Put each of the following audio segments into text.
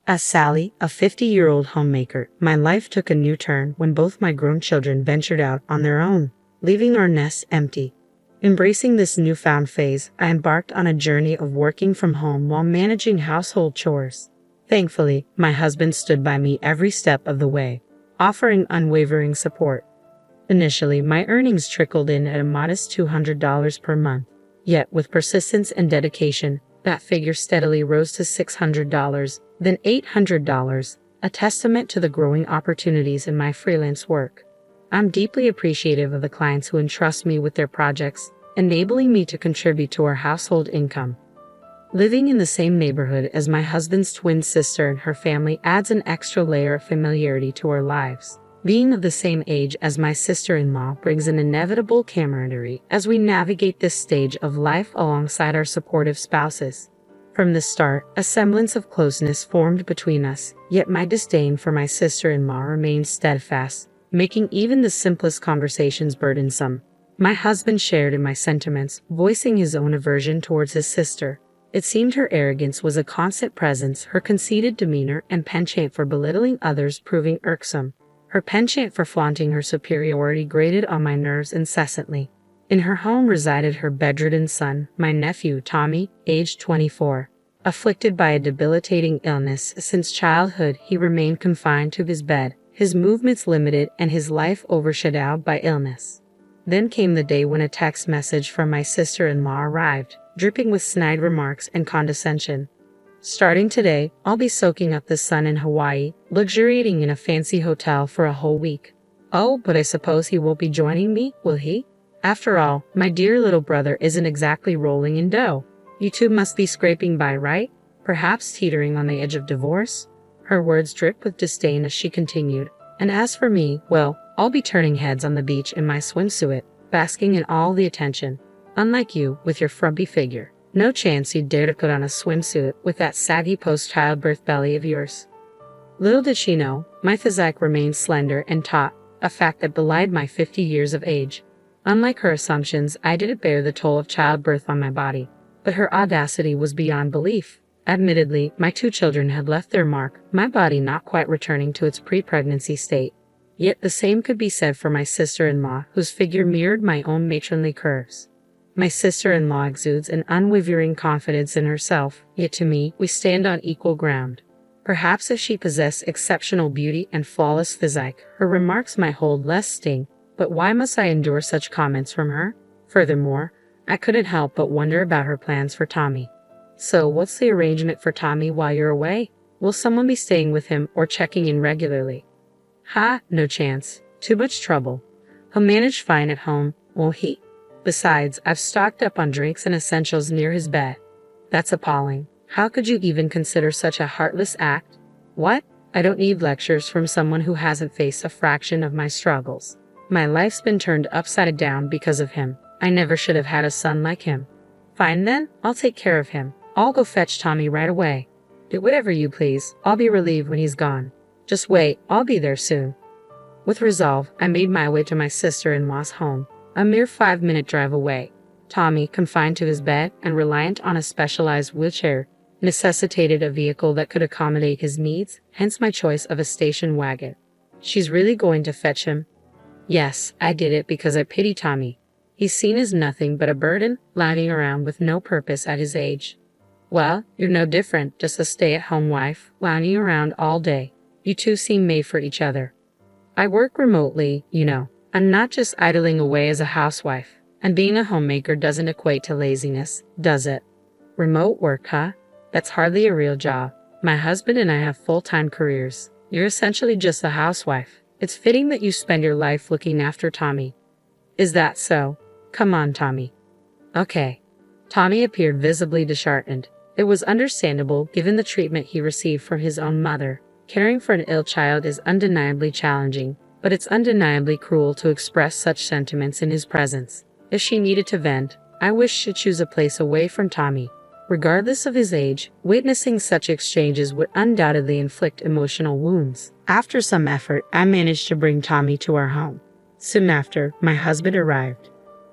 As Sally, a 50-year-old homemaker, my life took a new turn when both my grown children ventured out on their own, leaving our nest empty. Embracing this newfound phase, I embarked on a journey of working from home while managing household chores. Thankfully, my husband stood by me every step of the way, offering unwavering support. Initially, my earnings trickled in at a modest $200 per month. Yet, with persistence and dedication, that figure steadily rose to $600, then $800, a testament to the growing opportunities in my freelance work. I'm deeply appreciative of the clients who entrust me with their projects, enabling me to contribute to our household income. Living in the same neighborhood as my husband's twin sister and her family adds an extra layer of familiarity to our lives. Being of the same age as my sister-in-law brings an inevitable camaraderie as we navigate this stage of life alongside our supportive spouses. From the start, a semblance of closeness formed between us, yet my disdain for my sister-in-law remained steadfast, making even the simplest conversations burdensome. My husband shared in my sentiments, voicing his own aversion towards his sister. It seemed her arrogance was a constant presence, her conceited demeanor and penchant for belittling others proving irksome. Her penchant for flaunting her superiority grated on my nerves incessantly. In her home resided her bedridden son, my nephew Tommy, aged 24. Afflicted by a debilitating illness since childhood, he remained confined to his bed, his movements limited and his life overshadowed by illness. Then came the day when a text message from my sister-in-law arrived, dripping with snide remarks and condescension. Starting today, I'll be soaking up the sun in Hawaii, luxuriating in a fancy hotel for a whole week. Oh, but I suppose he won't be joining me, will he? After all, my dear little brother isn't exactly rolling in dough. You two must be scraping by, right? Perhaps teetering on the edge of divorce? Her words dripped with disdain as she continued. And as for me, well, I'll be turning heads on the beach in my swimsuit, basking in all the attention. Unlike you, with your frumpy figure. No chance you'd dare to put on a swimsuit with that saggy post-childbirth belly of yours. Little did she know, my physique remained slender and taut, a fact that belied my 50 years of age. Unlike her assumptions, I didn't bear the toll of childbirth on my body, but her audacity was beyond belief. Admittedly, my 2 children had left their mark, my body not quite returning to its pre-pregnancy state. Yet the same could be said for my sister-in-law, whose figure mirrored my own matronly curves. My sister-in-law exudes an unwavering confidence in herself, yet to me, we stand on equal ground. Perhaps if she possessed exceptional beauty and flawless physique, her remarks might hold less sting, but why must I endure such comments from her? Furthermore, I couldn't help but wonder about her plans for Tommy. So, what's the arrangement for Tommy while you're away? Will someone be staying with him or checking in regularly? Ha, no chance. Too much trouble. He'll manage fine at home, won't he? Besides, I've stocked up on drinks and essentials near his bed. That's appalling. How could you even consider such a heartless act? What? I don't need lectures from someone who hasn't faced a fraction of my struggles. My life's been turned upside down because of him. I never should have had a son like him. Fine then, I'll take care of him. I'll go fetch Tommy right away. Do whatever you please. I'll be relieved when he's gone. Just wait, I'll be there soon. With resolve, I made my way to my sister-in-law's home, a mere 5-minute drive away. Tommy, confined to his bed and reliant on a specialized wheelchair, necessitated a vehicle that could accommodate his needs, hence my choice of a station wagon. She's really going to fetch him? Yes, I did it because I pity Tommy. He's seen as nothing but a burden, lounging around with no purpose at his age. Well, you're no different, just a stay-at-home wife, lounging around all day. You two seem made for each other. I work remotely, you know. I'm not just idling away as a housewife, and being a homemaker doesn't equate to laziness, does it? Remote work, huh? That's hardly a real job. My husband and I have full-time careers. You're essentially just a housewife. It's fitting that you spend your life looking after Tommy. Is that so? Come on, Tommy. Okay. Tommy appeared visibly disheartened. It was understandable given the treatment he received from his own mother. Caring for an ill child is undeniably challenging, but it's undeniably cruel to express such sentiments in his presence. If she needed to vent, I wish she'd choose a place away from Tommy. Regardless of his age, witnessing such exchanges would undoubtedly inflict emotional wounds. After some effort, I managed to bring Tommy to our home. Soon after, my husband arrived.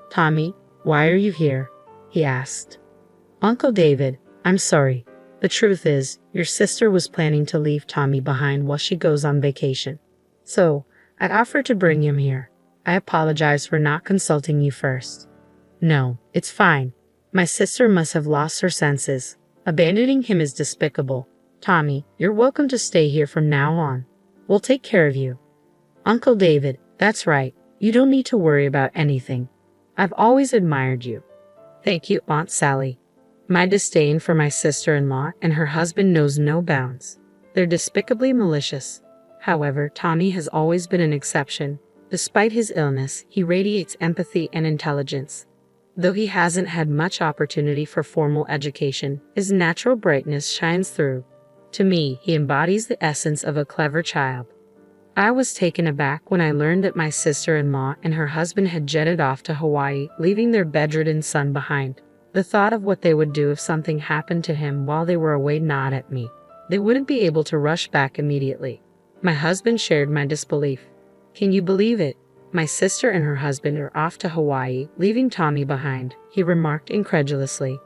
Tommy, why are you here? He asked. Uncle David, I'm sorry, The truth is, your sister was planning to leave Tommy behind while she goes on vacation. So, I offered to bring him here. I apologize for not consulting you first. No, it's fine. My sister must have lost her senses. Abandoning him is despicable. Tommy, you're welcome to stay here from now on. We'll take care of you. Uncle David, that's right. You don't need to worry about anything. I've always admired you. Thank you, Aunt Sally. My disdain for my sister-in-law and her husband knows no bounds. They're despicably malicious. However, Tommy has always been an exception. Despite his illness, he radiates empathy and intelligence. Though he hasn't had much opportunity for formal education, his natural brightness shines through. To me, he embodies the essence of a clever child. I was taken aback when I learned that my sister-in-law and her husband had jetted off to Hawaii, leaving their bedridden son behind. The thought of what they would do if something happened to him while they were away gnawed at me. They wouldn't be able to rush back immediately. My husband shared my disbelief. Can you believe it? My sister and her husband are off to Hawaii, leaving Tommy behind, he remarked incredulously.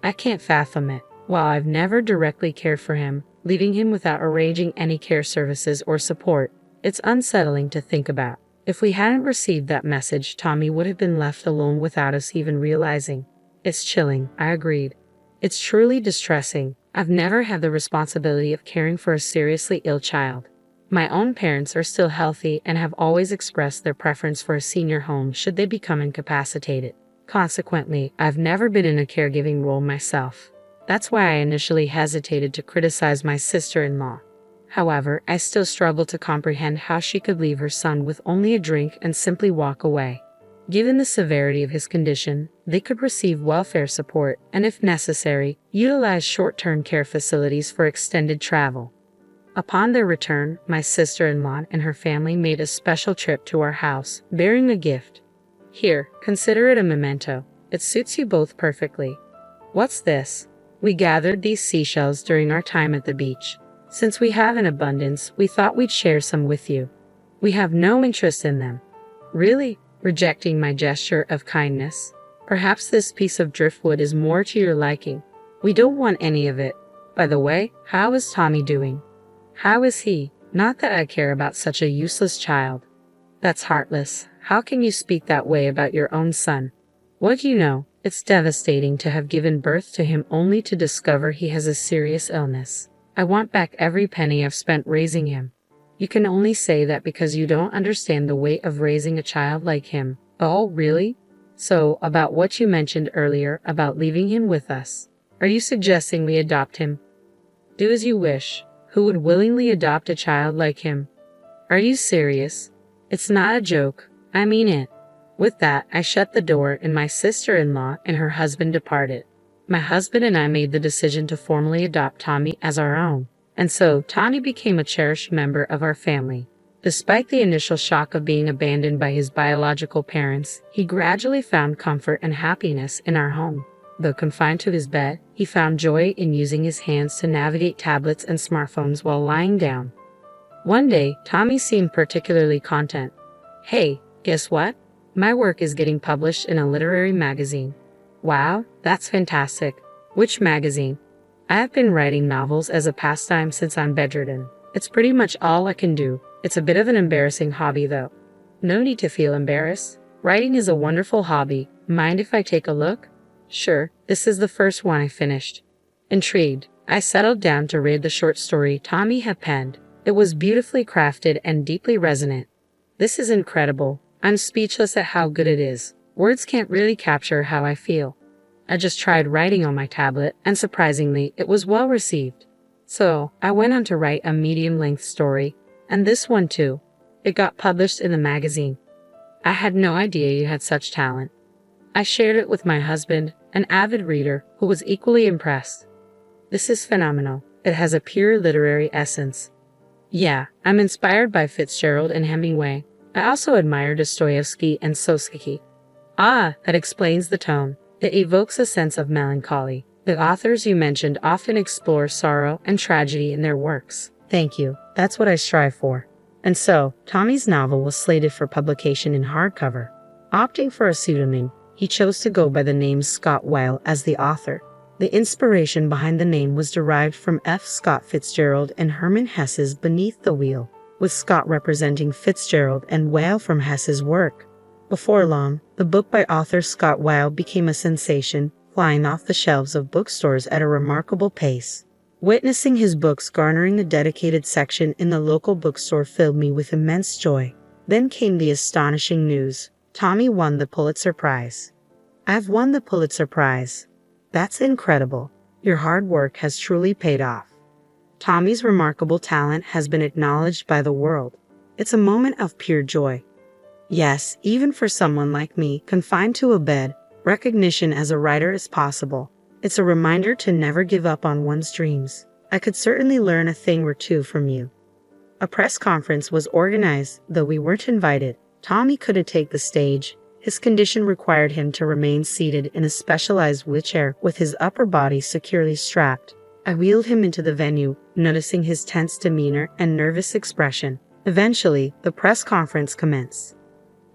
I can't fathom it. While I've never directly cared for him, leaving him without arranging any care services or support, it's unsettling to think about. If we hadn't received that message, Tommy would have been left alone without us even realizing. It's chilling, I agreed. It's truly distressing. I've never had the responsibility of caring for a seriously ill child. My own parents are still healthy and have always expressed their preference for a senior home should they become incapacitated. Consequently, I've never been in a caregiving role myself. That's why I initially hesitated to criticize my sister-in-law. However, I still struggle to comprehend how she could leave her son with only a drink and simply walk away. Given the severity of his condition, they could receive welfare support and, if necessary, utilize short-term care facilities for extended travel. Upon their return, my sister-in-law and her family made a special trip to our house, bearing a gift. Here, consider it a memento. It suits you both perfectly. What's this? We gathered these seashells during our time at the beach. Since we have an abundance, we thought we'd share some with you. We have no interest in them. Really? Rejecting my gesture of kindness. Perhaps this piece of driftwood is more to your liking. We don't want any of it. By the way, how is Tommy doing? How is he? Not that I care about such a useless child. That's heartless. How can you speak that way about your own son? What do you know? It's devastating to have given birth to him only to discover he has a serious illness. I want back every penny I've spent raising him. You can only say that because you don't understand the weight of raising a child like him. Oh, really? So, about what you mentioned earlier about leaving him with us. Are you suggesting we adopt him? Do as you wish. Who would willingly adopt a child like him? Are you serious? It's not a joke. I mean it. With that, I shut the door and my sister-in-law and her husband departed. My husband and I made the decision to formally adopt Tommy as our own. And so, Tommy became a cherished member of our family. Despite the initial shock of being abandoned by his biological parents, he gradually found comfort and happiness in our home. Though confined to his bed, he found joy in using his hands to navigate tablets and smartphones while lying down. One day, Tommy seemed particularly content. Hey, guess what? My work is getting published in a literary magazine. Wow, that's fantastic. Which magazine? I have been writing novels as a pastime since I'm bedridden. It's pretty much all I can do. It's a bit of an embarrassing hobby though. No need to feel embarrassed. Writing is a wonderful hobby. Mind if I take a look? Sure, this is the first one I finished. Intrigued, I settled down to read the short story Tommy had penned. It was beautifully crafted and deeply resonant. This is incredible. I'm speechless at how good it is. Words can't really capture how I feel. I just tried writing on my tablet, and surprisingly, it was well received. So, I went on to write a medium-length story, and this one too. It got published in the magazine. I had no idea you had such talent. I shared it with my husband, an avid reader, who was equally impressed. This is phenomenal. It has a pure literary essence. Yeah, I'm inspired by Fitzgerald and Hemingway. I also admire Dostoevsky and Sosky. Ah, that explains the tone. It evokes a sense of melancholy. The authors you mentioned often explore sorrow and tragedy in their works. Thank you. That's what I strive for. And so, Tommy's novel was slated for publication in hardcover. Opting for a pseudonym, he chose to go by the name Scott Weil as the author. The inspiration behind the name was derived from F. Scott Fitzgerald and Herman Hesse's Beneath the Wheel, with Scott representing Fitzgerald and Weil from Hesse's work. Before long, the book by author Scott Weil became a sensation, flying off the shelves of bookstores at a remarkable pace. Witnessing his books garnering a dedicated section in the local bookstore filled me with immense joy. Then came the astonishing news. Tommy won the Pulitzer Prize. I've won the Pulitzer Prize. That's incredible. Your hard work has truly paid off. Tommy's remarkable talent has been acknowledged by the world. It's a moment of pure joy. Yes, even for someone like me, confined to a bed, recognition as a writer is possible. It's a reminder to never give up on one's dreams. I could certainly learn a thing or two from you. A press conference was organized, though we weren't invited. Tommy couldn't take the stage. His condition required him to remain seated in a specialized wheelchair with his upper body securely strapped. I wheeled him into the venue, noticing his tense demeanor and nervous expression. Eventually, the press conference commenced.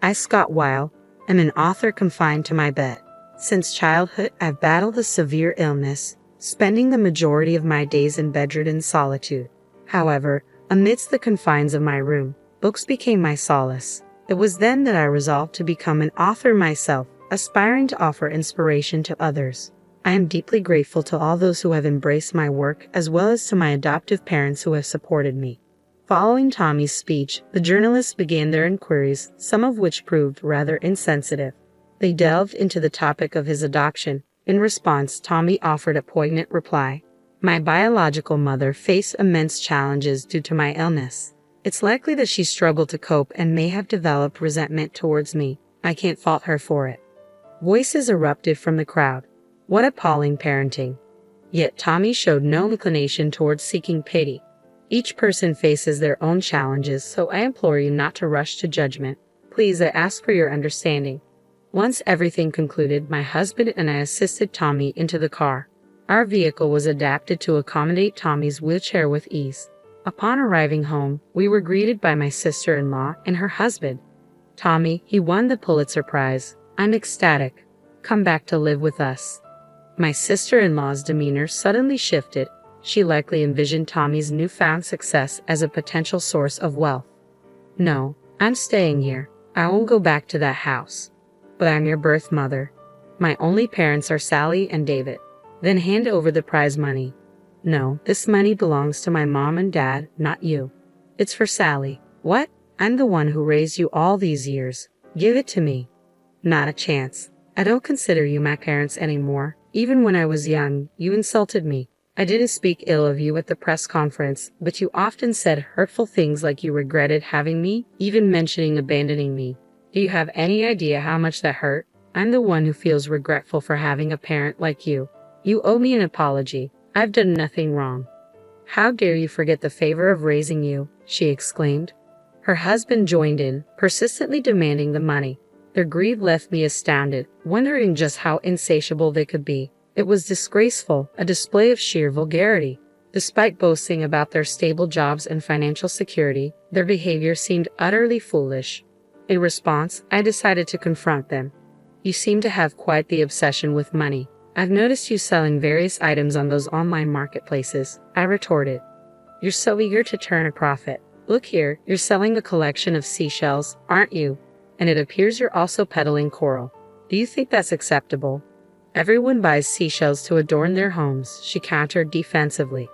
I, Scott Weil, am an author confined to my bed. Since childhood, I've battled a severe illness, spending the majority of my days in bedridden solitude. However, amidst the confines of my room, books became my solace. It was then that I resolved to become an author myself, aspiring to offer inspiration to others. I am deeply grateful to all those who have embraced my work, as well as to my adoptive parents who have supported me. Following Tommy's speech, the journalists began their inquiries, some of which proved rather insensitive. They delved into the topic of his adoption. In response, Tommy offered a poignant reply. My biological mother faced immense challenges due to my illness. It's likely that she struggled to cope and may have developed resentment towards me. I can't fault her for it. Voices erupted from the crowd. What appalling parenting. Yet Tommy showed no inclination towards seeking pity. Each person faces their own challenges, so I implore you not to rush to judgment. Please, I ask for your understanding. Once everything concluded, my husband and I assisted Tommy into the car. Our vehicle was adapted to accommodate Tommy's wheelchair with ease. Upon arriving home, we were greeted by my sister-in-law and her husband. Tommy, he won the Pulitzer Prize. I'm ecstatic. Come back to live with us. My sister-in-law's demeanor suddenly shifted. She likely envisioned Tommy's newfound success as a potential source of wealth. No, I'm staying here. I won't go back to that house. But I'm your birth mother. My only parents are Sally and David. Then hand over the prize money. No, this money belongs to my mom and dad, not you. It's for Sally. What? I'm the one who raised you all these years. Give it to me. Not a chance. I don't consider you my parents anymore. Even when I was young, you insulted me. I didn't speak ill of you at the press conference, but you often said hurtful things like you regretted having me, even mentioning abandoning me. Do you have any idea how much that hurt? I'm the one who feels regretful for having a parent like you. You owe me an apology. I've done nothing wrong. How dare you forget the favor of raising you, she exclaimed. Her husband joined in, persistently demanding the money. Their greed left me astounded, wondering just how insatiable they could be. It was disgraceful, a display of sheer vulgarity. Despite boasting about their stable jobs and financial security, their behavior seemed utterly foolish. In response, I decided to confront them. You seem to have quite the obsession with money. I've noticed you selling various items on those online marketplaces, I retorted. You're so eager to turn a profit. Look here, you're selling a collection of seashells, aren't you? And it appears you're also peddling coral. Do you think that's acceptable? Everyone buys seashells to adorn their homes, she countered defensively.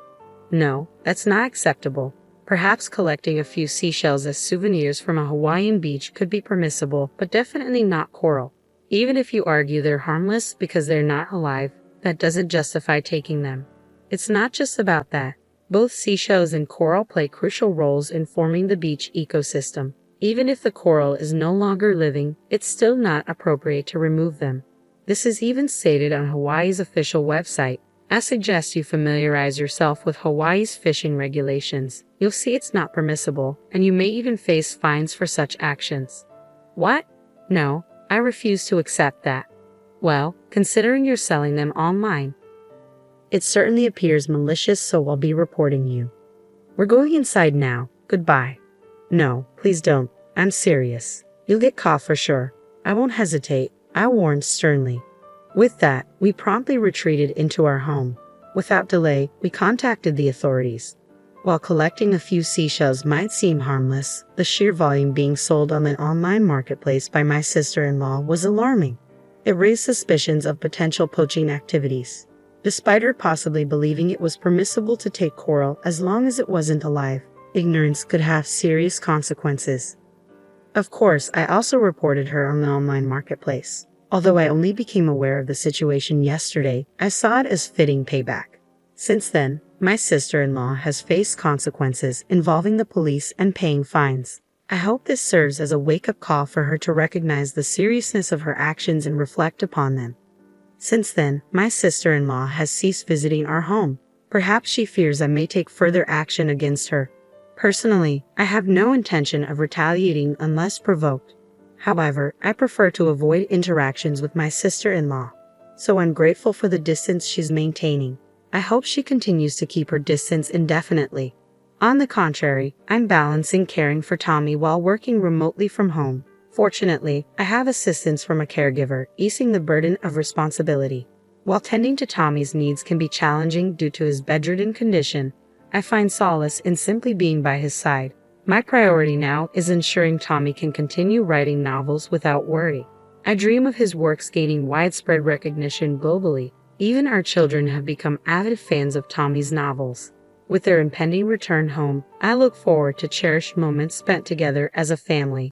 No, that's not acceptable. Perhaps collecting a few seashells as souvenirs from a Hawaiian beach could be permissible, but definitely not coral. Even if you argue they're harmless because they're not alive, that doesn't justify taking them. It's not just about that. Both seashells and coral play crucial roles in forming the beach ecosystem. Even if the coral is no longer living, it's still not appropriate to remove them. This is even stated on Hawaii's official website. I suggest you familiarize yourself with Hawaii's fishing regulations. You'll see it's not permissible, and you may even face fines for such actions. What? No, I refuse to accept that. Well, considering you're selling them online, it certainly appears malicious, so I'll be reporting you. We're going inside now. Goodbye. No, please don't. I'm serious. You'll get caught for sure. I won't hesitate, I warned sternly. With that, we promptly retreated into our home. Without delay, we contacted the authorities. While collecting a few seashells might seem harmless, the sheer volume being sold on the online marketplace by my sister-in-law was alarming. It raised suspicions of potential poaching activities. Despite her possibly believing it was permissible to take coral as long as it wasn't alive, ignorance could have serious consequences. Of course, I also reported her on the online marketplace. Although I only became aware of the situation yesterday, I saw it as fitting payback. Since then, my sister-in-law has faced consequences involving the police and paying fines. I hope this serves as a wake-up call for her to recognize the seriousness of her actions and reflect upon them. Since then, my sister-in-law has ceased visiting our home. Perhaps she fears I may take further action against her. Personally, I have no intention of retaliating unless provoked. However, I prefer to avoid interactions with my sister-in-law. So I'm grateful for the distance she's maintaining. I hope she continues to keep her distance indefinitely. On the contrary, I'm balancing caring for Tommy while working remotely from home. Fortunately, I have assistance from a caregiver, easing the burden of responsibility. While tending to Tommy's needs can be challenging due to his bedridden condition, I find solace in simply being by his side. My priority now is ensuring Tommy can continue writing novels without worry. I dream of his works gaining widespread recognition globally. Even our children have become avid fans of Tommy's novels. With their impending return home, I look forward to cherished moments spent together as a family.